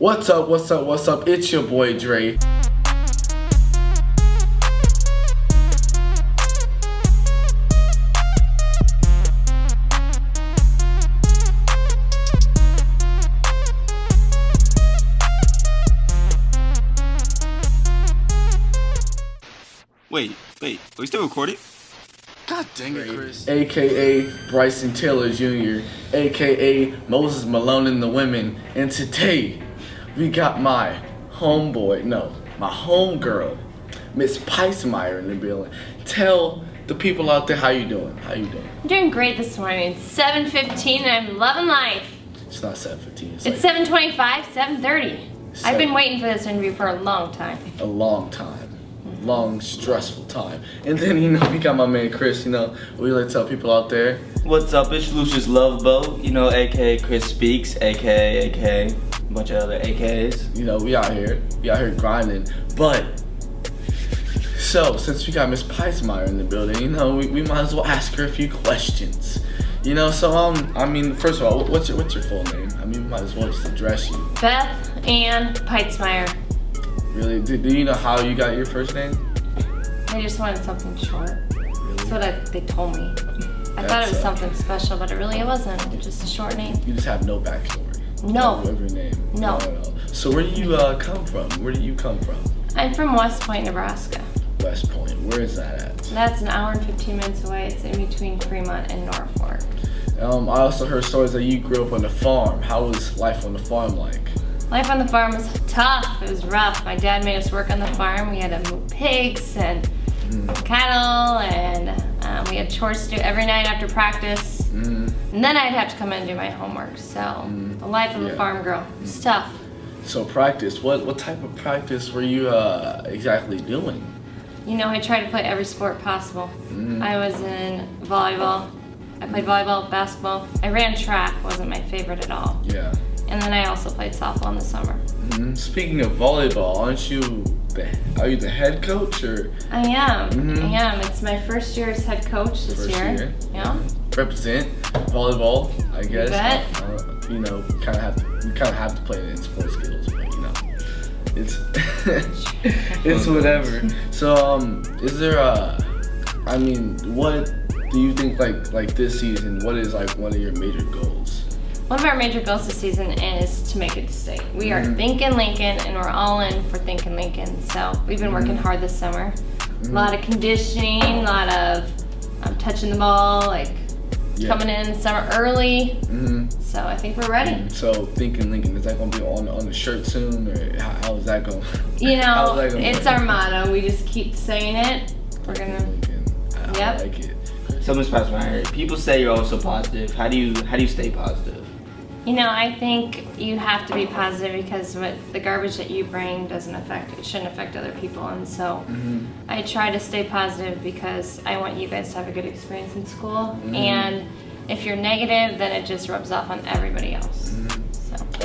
What's up, what's up, what's up? It's your boy Dre. Wait, are we still recording? God dang it, Chris. AKA Bryson Taylor Jr., AKA Moses Malone and the Women. And today, we got my homegirl, Miss Peismeyer in the building. Tell the people out there how you doing. I'm doing great this morning. It's 7:15 and I'm loving life. It's not 7:15. It's 7:25, 7:30. I've been waiting for this interview for a long time. A long time. Long, stressful time. And then, we got my man Chris, we like to tell people out there. What's up, it's Lucius Love Boat, aka Chris Speaks, aka, a bunch of other AKs. We out here grinding. But, so, since we got Miss Peismeyer in the building, we might as well ask her a few questions. First of all, what's your full name? We might as well just address you. Beth Ann Peismeyer. Really? Do you know how you got your first name? They just wanted something short. Really? That's what they told me. I thought it was something special, but it wasn't. It was just a short name. You just have no backstory? No. Every name? No. So where do you come from? I'm from West Point, Nebraska. West Point. Where is that at? That's an hour and 15 minutes away. It's in between Fremont and Norfolk. I also heard stories that you grew up on a farm. How was life on the farm like? Life on the farm was tough. It was rough. My dad made us work on the farm. We had to move pigs and cattle, and we had chores to do every night after practice. And then I'd have to come in and do my homework. So the life of a farm girl was tough. So practice. What type of practice were you exactly doing? I tried to play every sport possible. I was in volleyball. I played volleyball, basketball. I ran track. Wasn't my favorite at all. Yeah. And then I also played softball in the summer. Speaking of volleyball, are you the head coach or? I am. I am. It's my first year as head coach this year. Yeah. Represent volleyball, I guess. You bet. You kind of have to play it in sports skills, but it's it's whatever. So is there what do you think like this season? What is one of your major goals? One of our major goals this season is to make it to state. We are thinking Lincoln, and we're all in for thinking Lincoln. So we've been working hard this summer. A lot of conditioning, a lot of touching the ball, coming in summer early. So I think we're ready. So thinking Lincoln, is that going to be on the shirt soon, or how is that going? It's our motto. We just keep saying it. We're gonna. Lincoln. I like it. So Ms. Peismeyer, people say you're also positive. How do you stay positive? I think you have to be positive because the garbage that you bring shouldn't affect other people. And so I try to stay positive because I want you guys to have a good experience in school. And if you're negative, then it just rubs off on everybody else.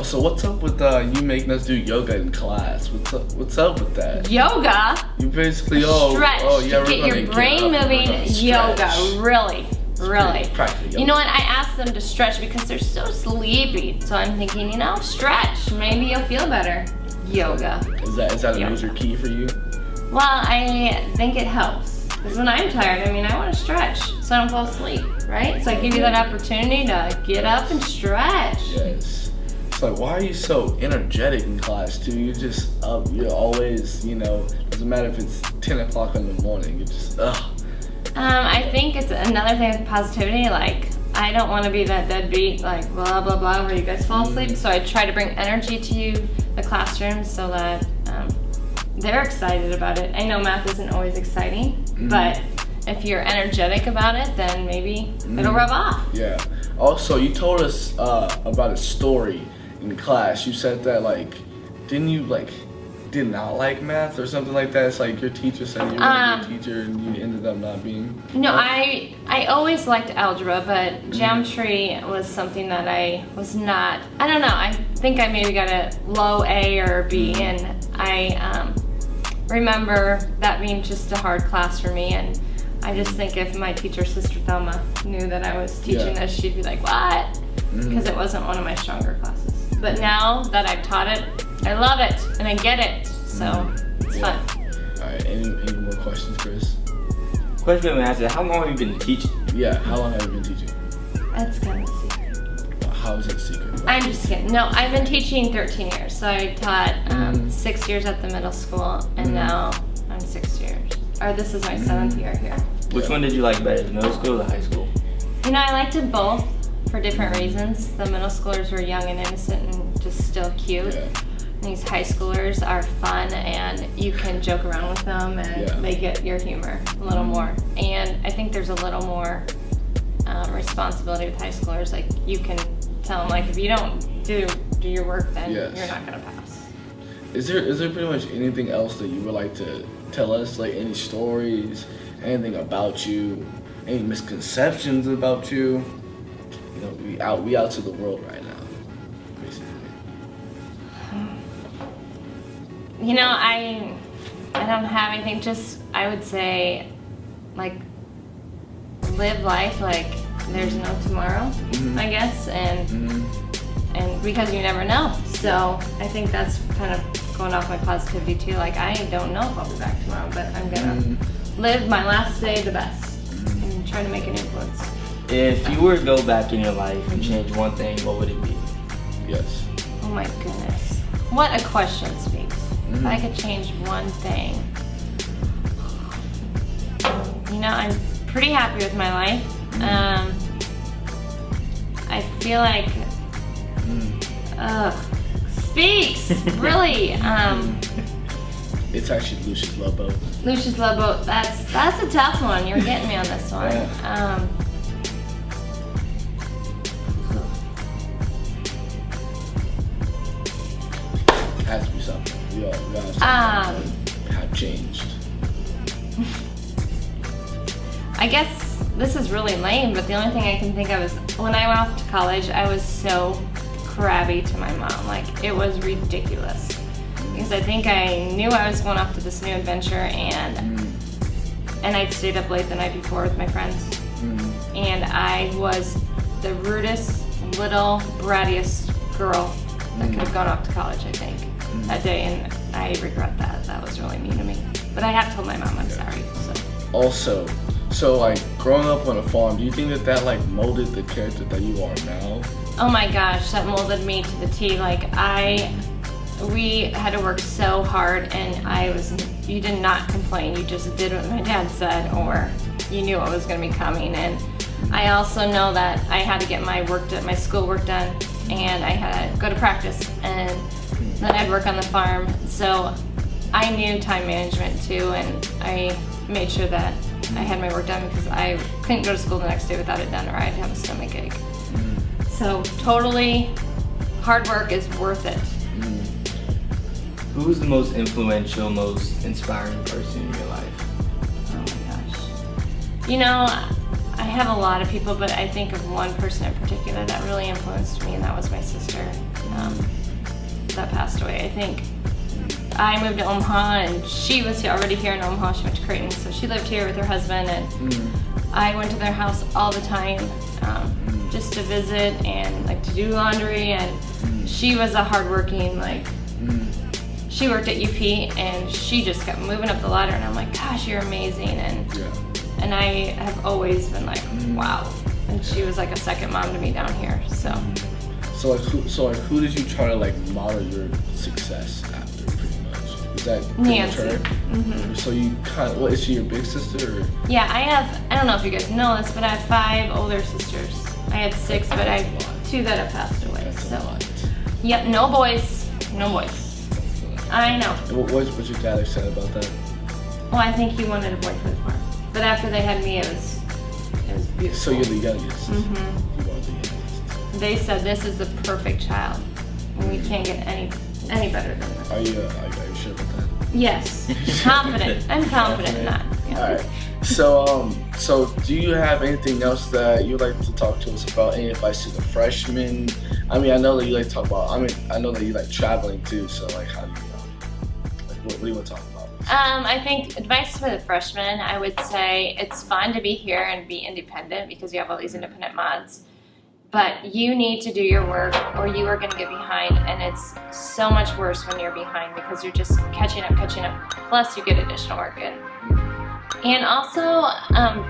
So what's up with you making us do yoga in class? What's up with that? Yoga? You basically stretch to get your brain moving. Yoga, really. Practically yoga. You know what? I asked them to stretch because they're so sleepy. So I'm thinking, stretch. Maybe you'll feel better. Yoga. Is that a major key for you? Well, I think it helps. Because when I'm tired, I want to stretch so I don't fall asleep, right? So I give you that opportunity to get up and stretch. Yes. It's why are you so energetic in class too? You're just up. You're always, doesn't matter if it's 10 o'clock in the morning. You're just, I think it's another thing with positivity. I don't want to be that deadbeat, blah, blah, blah, where you guys fall asleep. So I try to bring energy to the classroom so that they're excited about it. I know math isn't always exciting, but if you're energetic about it, then maybe it'll rub off. Yeah. Also, you told us about a story in class. You said that didn't you did not like math or something like that? It's your teacher said you were a good teacher and you ended up not being. No, I always liked algebra, but geometry was something that I was not. I don't know. I think I maybe got a low A or a B, and I remember that being just a hard class for me. And I just think if my teacher, Sister Thelma, knew that I was teaching this, she'd be like, "What?" Because it wasn't one of my stronger classes. But now that I've taught it I love it and I get it. So it's fun. All right. Any more questions, Chris? Question I'm asking: how long have you been teaching? Yeah. How long have you been teaching? That's kind of a secret. How is it a secret? I'm just kidding. No, I've been teaching 13 years. So I taught 6 years at the middle school, and now I'm 6 years. Or this is my 7th year here. Which one did you like better, the middle school or the high school? You know, I liked it both for different reasons. The middle schoolers were young and innocent and just still cute. Yeah. These high schoolers are fun and you can joke around with them and they get your humor a little more. And I think there's a little more responsibility with high schoolers. Like you can tell them, like, if you don't do your work, then you're not gonna pass. Is there pretty much anything else that you would like to tell us? Like any stories, anything about you, any misconceptions about you? You know, we out to the world right now, basically. You know, I don't have anything. Just I would say, like, live life like there's no tomorrow. I guess, and because you never know. So I think that's kind of going off my positivity too. Like I don't know if I'll be back tomorrow, but I'm gonna live my last day the best and try to make an influence. If you were to go back in your life and change one thing, what would it be? Yes. Oh my goodness. What a question, Speaks. If I could change one thing. You know, I'm pretty happy with my life. I feel like, Speaks, really. It's actually Lucius Lobo. Lucius Lobo, that's a tough one. You're getting me on this one. Has to be something. We all have changed. I guess this is really lame, but the only thing I can think of is when I went off to college, I was so crabby to my mom. Like, it was ridiculous. Because I think I knew I was going off to this new adventure, and I'd stayed up late the night before with my friends. And I was the rudest, little, brattiest girl that could have gone off to college, I think, that day. And I regret that. That was really mean to me. But I have told my mom I'm sorry. Also, so like growing up on a farm, do you think that like molded the character that you are now? Oh my gosh, that molded me to the T. Like we had to work so hard, and you did not complain. You just did what my dad said, or you knew what was going to be coming. And I also know that I had to get my school work done, and I had to go to practice, and then I'd work on the farm. So I knew time management too, and I made sure that I had my work done because I couldn't go to school the next day without it done, or I'd have a stomach ache. So totally, hard work is worth it. Who's the most influential, most inspiring person in your life? Oh my gosh. You know, I have a lot of people, but I think of one person in particular that really influenced me, and that was my sister that passed away. I think I moved to Omaha, and she was already here in Omaha. She went to Creighton, so she lived here with her husband, and I went to their house all the time just to visit and like to do laundry. And she was a hardworking, she worked at UP, and she just kept moving up the ladder, and I'm like, gosh, you're amazing. And I have always been like, wow. And she was like a second mom to me down here. So who did you try to like model your success after, pretty much? Is that Nancy? So you kind of, is she your big sister? Or? Yeah, I don't know if you guys know this, but I have 5 older sisters. I had 6, but I have 2 that have passed away. That's a lot. Yep, no boys. I know. What's your dad upset about that? Well, I think he wanted a boy for the farm. But after they had me, it was beautiful. So you're the youngest. You are the youngest. They said this is the perfect child, and we can't get any better than this. Are you sure about that? Yes, confident. I'm confident in that. Yeah. All right. So do you have anything else that you'd like to talk to us about? Any advice to the freshmen? I mean, I know that you like to talk about. I know that you like traveling too. So like, how do you? What do you want to talk about? I think advice for the freshmen, I would say it's fun to be here and be independent because you have all these independent mods. but you need to do your work or you are going to get behind, and it's so much worse when you're behind because you're just catching up, plus you get additional work in. And also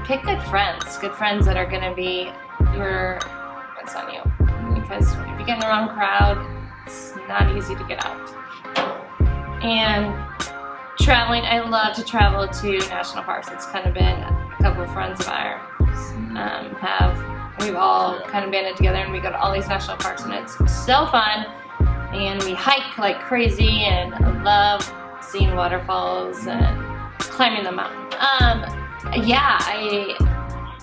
pick good friends that are going to be your influence on you, because if you get in the wrong crowd, it's not easy to get out. And traveling, I love to travel to national parks. It's kind of been a couple of friends of ours we've all kind of banded together and we go to all these national parks, and it's so fun. And we hike like crazy and love seeing waterfalls and climbing the mountain.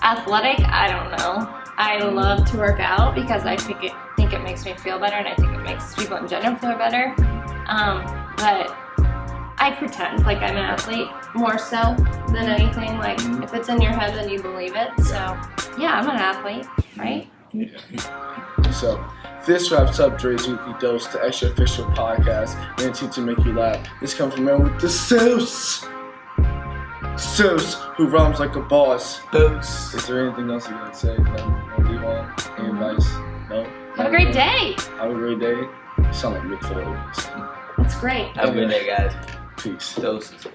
Athletic, I don't know. I love to work out because I think it makes me feel better, and I think it makes people in general feel better. But I pretend like I'm an athlete more so than anything. Like if it's in your head, then you believe it. So yeah, I'm an athlete, right? Yeah. So this wraps up Dre's Weekly Dose, the extra official podcast and to make you laugh. This comes from man with the sauce, who rhymes like a boss. Is there anything else you want to say? Leave on? Any advice? No? Have a great day. Have a great day. You sound like Mick Foley. That's great. Have a good day, guys. Peace. Doses.